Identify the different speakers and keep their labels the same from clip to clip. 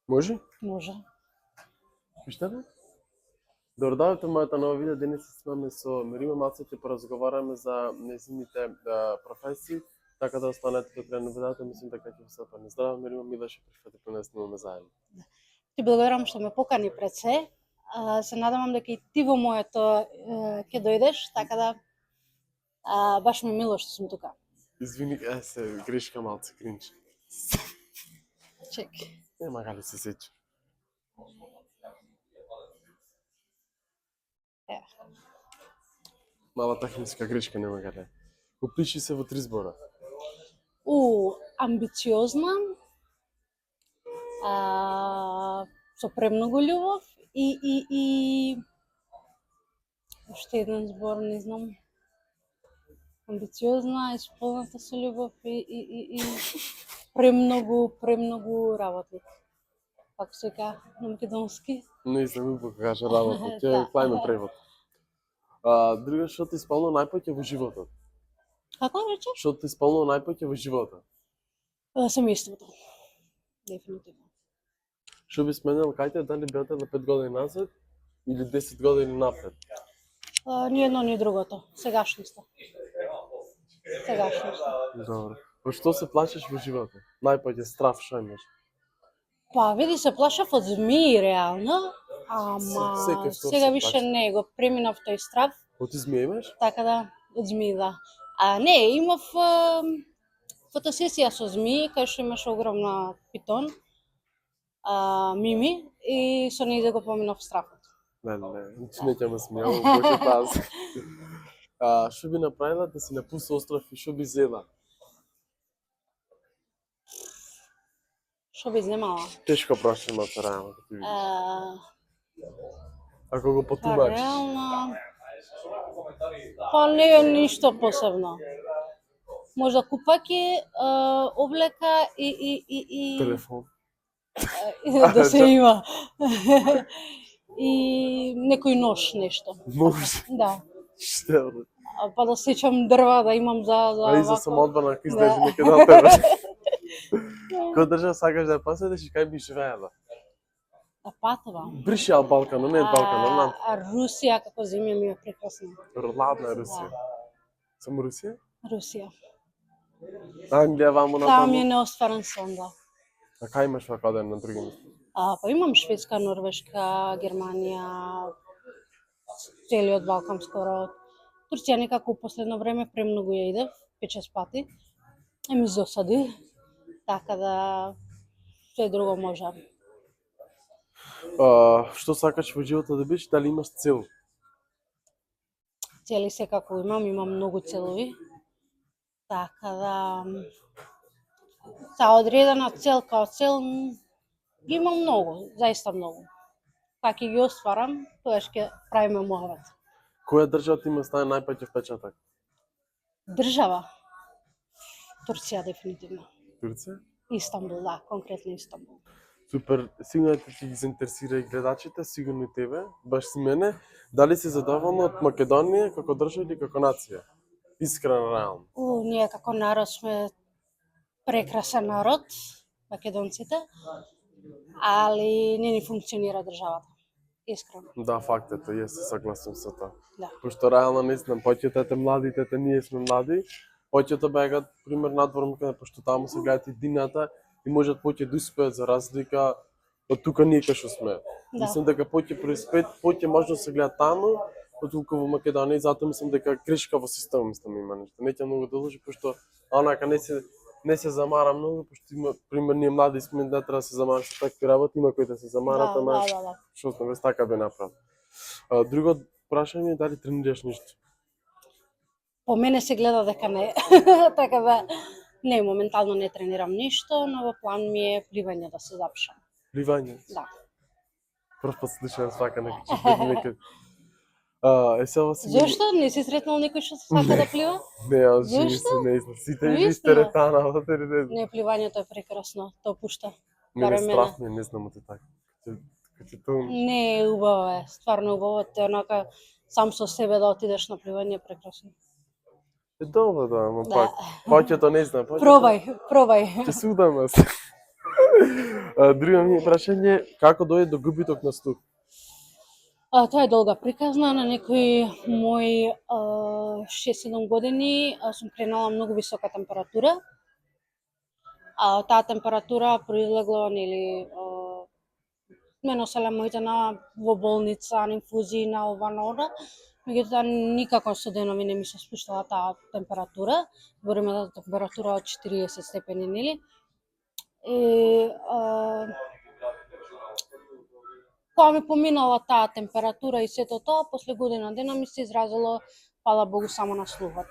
Speaker 1: Може?
Speaker 2: Може.
Speaker 1: Вижте бе? Добро дојдовте во мојата нова видео. Денес се нами со Мирима, малце ќе поразговараме за нејзините професии, така да останете до крај на видеото. Мислам дека ќе ви се опаѓне. Здраво, Мирима, ми да ќе прифати да снимаме заедно.
Speaker 2: Ти благодарам што ме покани пред се. Се надевам дека и ти во моето ќе дојдеш, така да баш ми мило што сум тука.
Speaker 1: Извини, се грешка малце, кринч.
Speaker 2: Чек.
Speaker 1: Нема гали се сеќа. Мала техничка грешка, нема гали. Опиши се во 3 збора.
Speaker 2: Амбициозна, со премногу љубов и уште еден збор, не знам. Амбициозна, исполната со љубов и премногу работник. Како се ка на македонски?
Speaker 1: Не знам упак кажа работа, ќе клајме превод. Друго, што те исполнува најпоќе во животот?
Speaker 2: Како рече?
Speaker 1: Што те исполнува најпоќе во животот?
Speaker 2: Семејството. Дефинитивно.
Speaker 1: Што би сменил кај те, дали би отидел 5 години назад или 10 години напред?
Speaker 2: Ни едно, ни другото. Сегашноста.
Speaker 1: Добро. Во што се плашиш во животот? Најпоќе страв што имаш?
Speaker 2: Па, види, се плашав од змии реално, ама
Speaker 1: Секој што
Speaker 2: сега
Speaker 1: се
Speaker 2: више
Speaker 1: плаши.
Speaker 2: не, го преминав тој страв,
Speaker 1: Од змија имаш?
Speaker 2: така да, од змии, да. Не, имав фотосесија со змии, кај што имаше огромна питон, Мими, и со нејзе го поминав страфот.
Speaker 1: Не, не ќе ме смејам, Боже пази. Што би направила да си напусти остров и што би зела?
Speaker 2: Што би земала?
Speaker 1: Тешко прашање се реално, како ти видиш. Ако го
Speaker 2: Па
Speaker 1: потумачиш.
Speaker 2: реално... Па не е ништо посебно. Можда купаки, облека и
Speaker 1: Телефон.
Speaker 2: да се има. И некој нож нешто.
Speaker 1: Може.
Speaker 2: Да.
Speaker 1: Што?
Speaker 2: Па да сечам дрва, да имам за
Speaker 1: А и за
Speaker 2: вако.
Speaker 1: самоодбрана ако излезе
Speaker 2: Да.
Speaker 1: некаде од тебе. Која држава сакаш да ја посетиш и кај би живеела?
Speaker 2: Да патувам.
Speaker 1: Бриши ал Балкано, не Балкано, нам.
Speaker 2: Русија како земја ми е прекрасна.
Speaker 1: Ладна Русија. Само Русија?
Speaker 2: Русија.
Speaker 1: Англија, ваму
Speaker 2: Таа ми е
Speaker 1: натаму.
Speaker 2: неостварен сон, да.
Speaker 1: А кај имаш вака оден на други места?
Speaker 2: Па имам Шведска, Норвешка, Германија, целиот Балкан скоро. Турција некако у последно време премногу ја идев, 5-6 пати. И ми досади. Така да се друго може.
Speaker 1: Што сакаш во животот да бидеш? Дали имаш цел?
Speaker 2: Цели секако имам многу целови. Така да таа одредена цел као цел ги имам многу, заиста многу. Кога ќе ги остварам, тогаш ќе правиме муавет.
Speaker 1: Која држава ти има стане најпаќе впечаток?
Speaker 2: Држава? Турција дефинитивно.
Speaker 1: Турција?
Speaker 2: Истанбул, да, конкретно Истанбул.
Speaker 1: Супер, сигурно ќе ги заинтересира и гледачите, сигурно и тебе, баш си мене. Дали си задоволна од Македонија како држава или како нација? Искрено, реално.
Speaker 2: Ние како народ сме прекрасен народ, македонците, али не ни функционира државата. Искрено.
Speaker 1: Да, факт е, јас се согласам со тоа.
Speaker 2: Да.
Speaker 1: Пошто реално не знам, поќетете младите, ние сме млади, поќето бегат пример надвор Македонија, пошто таму се гледаат и дината и можат поќе да успеат за разлика од тука ние кај што сме.
Speaker 2: Да.
Speaker 1: Мислам дека поќе преспет, поќе можно да се гледа таму, отколку во Македонија, и затоа мислам дека грешка во системот мислам има нешто. Не ќе многу да лужи, пошто онака не се замара многу, пошто има пример ние млади сме, не треба да се замараме со такви работи, има кои да се замарат, ама
Speaker 2: Да.
Speaker 1: што знам, без така би направил. Друго прашање е дали тренираш нешто?
Speaker 2: По мене се гледа дека не. Така да не, моментално не тренирам ништо, но во план ми е пливање да се запишам.
Speaker 1: Пливање?
Speaker 2: Да.
Speaker 1: Прв пат слушам свака некај. Сега си...
Speaker 2: Зошто? Не си сретнал некој што сака да плива?
Speaker 1: Не, аз живи
Speaker 2: Зошто?
Speaker 1: се не знам. Сите или
Speaker 2: Наистина?
Speaker 1: сте ретана, не знам.
Speaker 2: Не, пливањето е прекрасно, тоа пушта.
Speaker 1: Мене
Speaker 2: барем
Speaker 1: страх не знам оти така. Кај тоа...
Speaker 2: Не, убаво е, стварно убаво, те онака сам со себе да отидеш на пливање е прекрасно.
Speaker 1: Е добро, да, ама
Speaker 2: Да.
Speaker 1: пак. Поќето не знам.
Speaker 2: Пробај.
Speaker 1: Ќе се удам аз. Друго ми е прашање, како дојде до губиток на слух?
Speaker 2: Тоа е долга приказна. На некои мои 6-7 години сум кренала многу висока температура. Таа температура произлегла, нели, ме носела моите во болница, на инфузии, на ова, на она. Меѓутоа, никако со денови не ми се спуштала таа температура. Збориме за температура од 40 степени, нели? И кога ми поминала таа температура и сето тоа, после година дена ми се изразило, фала Богу, само на слухот.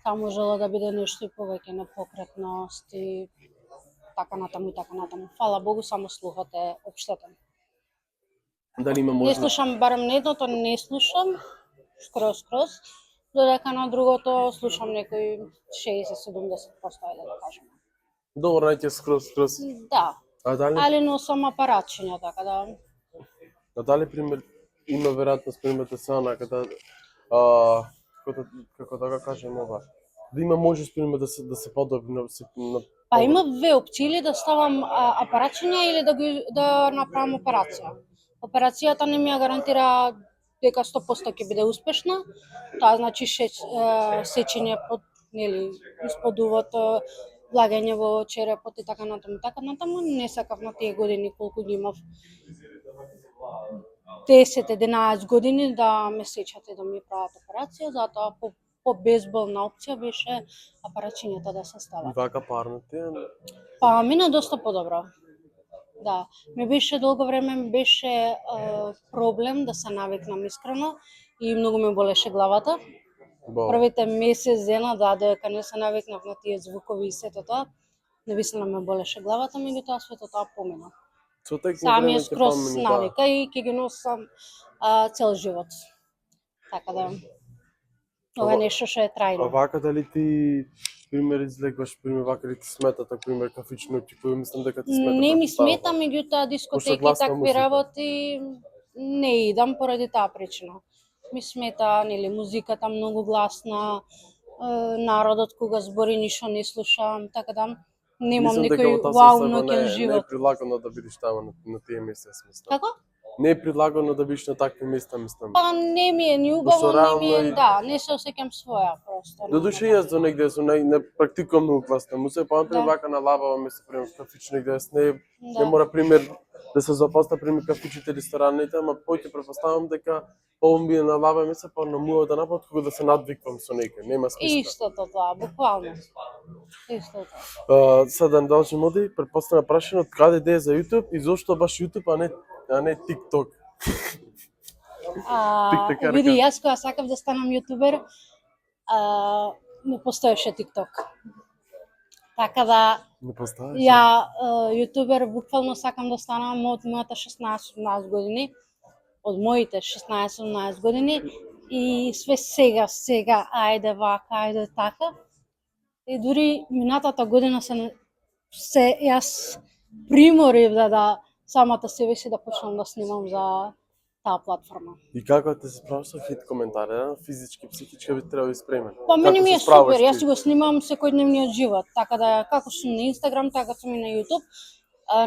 Speaker 2: Таа можело да биде нешто и повеќе, непокретност и така натаму и така натаму. Фала Богу, само слухот е општетен.
Speaker 1: Дали има
Speaker 2: Не
Speaker 1: можност?
Speaker 2: слушам, барем на едното не слушам, скроз, додека на другото слушам некои 60-70%, ајде да кажем.
Speaker 1: Добро, најќе скроз.
Speaker 2: Да,
Speaker 1: А дали,
Speaker 2: али носам апаратчиња, така да.
Speaker 1: пример, има веројатност, пример, да се онака да, како да го кажем ова, да има можност, пример, да се подобри на
Speaker 2: Па има две опции, или да ставам апаратчиња или да направам операција. Операцијата не ми ја гарантира дека 100% ќе биде успешна. Тоа значи сечење под, нели, испод увото, влагање во черепот и така натаму. Не сакав на тие години колку ги имав 10-11 години да ме сечат и да ми прават операција, затоа по-безболна опција беше апаратчињата да се
Speaker 1: и
Speaker 2: стават.
Speaker 1: вака парните.
Speaker 2: Па мина доста подобро. Да, ми беше долго време проблем да се навикнам искрено и многу ме болеше главата. Првите месец дена, додека не се навикнав на тие звукови и сето тоа, навистина ме болеше главата, меѓутоа сето тоа помина. Сега ми е скроз навика и ќе ги носам цел живот. Така да, ова е нешто што е трајно.
Speaker 1: А вака дали ти, пример, излегваш, пример, вака ли ти сметат, пример, кафични кои мислам дека ти смета?
Speaker 2: Не ми смета, меѓутоа дискотеки и такви работи не идам поради таа причина. Ми смета, нели, музиката многу гласна, народот кога збори ништо не слушам, така да немам некој вау ноќен живот.
Speaker 1: Не е прилагано да бидеш тама на тие места, смислам.
Speaker 2: Како?
Speaker 1: Не е прилагано да бидеш на такви места, мислам.
Speaker 2: Па не ми е ни убаво, не ми е, да, не се осеќам своја просто.
Speaker 1: Додуше јас до негде сум не практикувам многу гласна музика, па например вака на лабава ми се пример кафич негде не мора пример да се запоста пример кафичите рестораните, ама поќе претпоставам дека ми на лава ми се па на муа да напад кога да се надвиквам со некој, нема смисла.
Speaker 2: Истото тоа, буквално. Истото.
Speaker 1: Сега да продолжиме оди, претпоставам прашање од каде идеја за YouTube и зошто баш YouTube, а не TikTok.
Speaker 2: Види, јас кога сакав да станам јутубер, не постоеше TikTok. Така да,
Speaker 1: не постоеше.
Speaker 2: јутубер буквално сакам да станам од мојата 16-17 години, од моите 16-17 години и све сега, ајде вака, ајде така. И дури минатата година јас приморив да самата себе си да почнам да снимам за таа платформа.
Speaker 1: И како те се справиш со хит коментари, физички, психички би требало испремен?
Speaker 2: Па мене ми е супер, јас си го снимам секојдневниот живот, така да како сум на Инстаграм, така сум и на Јутуб.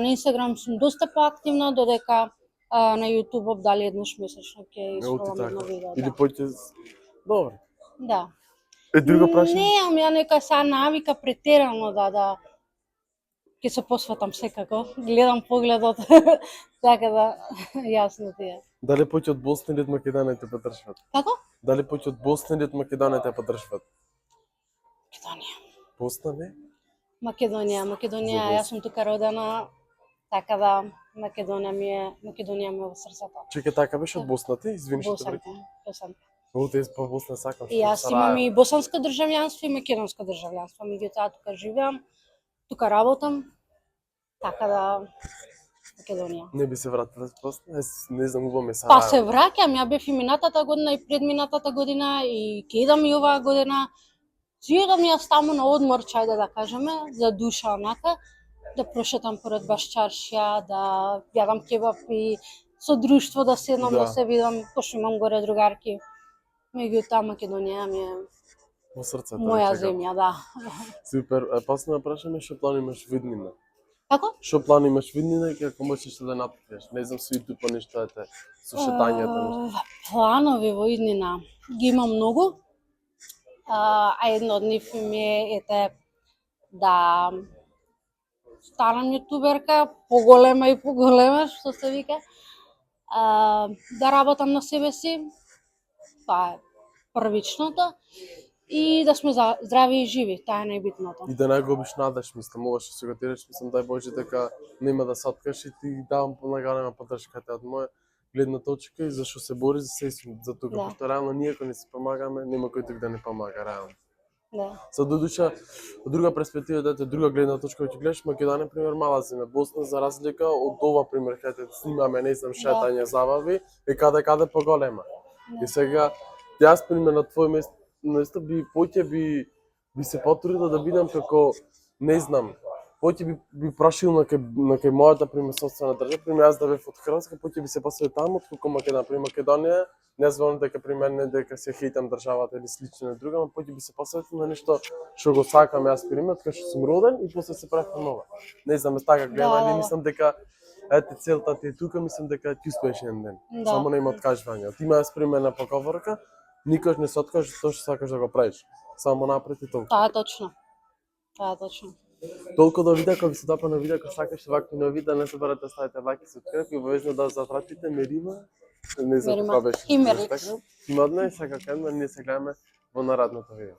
Speaker 2: На Инстаграм сум доста поактивна, додека на Јутуб дали еднаш месечно ќе испробам едно видео.
Speaker 1: Или поќе добро.
Speaker 2: Да.
Speaker 1: Друго прашање?
Speaker 2: Не, ја нека са навика претерано да ќе се посветам секако, гледам погледот, така да јасно ти е.
Speaker 1: Дали поќе од Босна или од Македонија те поддржуват?
Speaker 2: Како?
Speaker 1: Дали поќе од Босна или од Македонија те поддржуват?
Speaker 2: Македонија.
Speaker 1: Босна не?
Speaker 2: Македонија, јас сум тука родена, така да Македонија ми е во срцето.
Speaker 1: Чека, така беше од Босна ти? Извини што те
Speaker 2: Босанка.
Speaker 1: Те по Босна сакам.
Speaker 2: И јас имам и босанско државјанство и македонско државјанство, меѓутоа тука живеам, тука работам, така да Македонија.
Speaker 1: Не би се вратила после? Не знам, убаво ме Сараево.
Speaker 2: Па се враќам, ја бев и минатата година и предминатата година и ќе идам и оваа година. Идам јас таму на одмор, чајде да кажеме, за душа онака, да прошетам поред Башчаршија, да јадам кебап и со друштво да седнам да се видам, пошто имам горе другарки. Меѓутоа Македонија ми е
Speaker 1: во срцето.
Speaker 2: Моја земја, да.
Speaker 1: Супер. Последно прашање, што планираш во иднина?
Speaker 2: Како?
Speaker 1: Што план имаш виднина и како можеш да направиш? Не знам, со YouTube нешто ете, со шетањето нешто.
Speaker 2: Планови во иднина ги имам многу, а едно од нив ми е да станам јутуберка, поголема и поголема, што се вика, да работам на себе си, тоа е првичното, и да сме здрави и живи, тоа е најбитното.
Speaker 1: И да не губиш надеж, мислам, ова што се го тираш, мислам, дај Боже дека нема да се откажеш и ти давам понаголема поддршката од моја гледна точка и зашто се бориш за тука,
Speaker 2: Да.
Speaker 1: пошто реално ние ако не се помагаме, нема кој друг да не помага реално.
Speaker 2: Да.
Speaker 1: За додуша, од друга перспектива, дете друга гледна точка ќе гледаш, Македонија пример мала земја, Босна за разлика од ова пример каде снимаме, не знам, шетање, забави, е каде поголема. И сега јас пример на твој место би се потрудил да бидам како, не знам, поќе би прошил на кај мојата пример собствена држава, пример јас да бев од Хрватска, поќе би се посветил таму отколку Македонија, не зборам дека при мене дека се хейтам државата или слично на друга, но поќе би се посветил на нешто што го сакам јас пример, кај што сум роден и после се префрмова. Не знам, така гледам и мислам дека ете целта ти е тука, мислам дека ќе успееш еден ден.
Speaker 2: Да.
Speaker 1: Само нема откажување. Ти имаш примерна поговорка, никош не се откажеш тоа што сакаш да го правиш. Само напред и толку.
Speaker 2: Тоа е точно. Тоа е точно.
Speaker 1: Толку до видео, ако ви се допадна видео, ако сакаш вакви нови, да не забравете да ставите лайк и subscribe и обавезно да запратите Мерима. Не знам
Speaker 2: Мерима
Speaker 1: каква беше.
Speaker 2: и Мерликс.
Speaker 1: Има одна и сега кај ние се гледаме во наредното видео.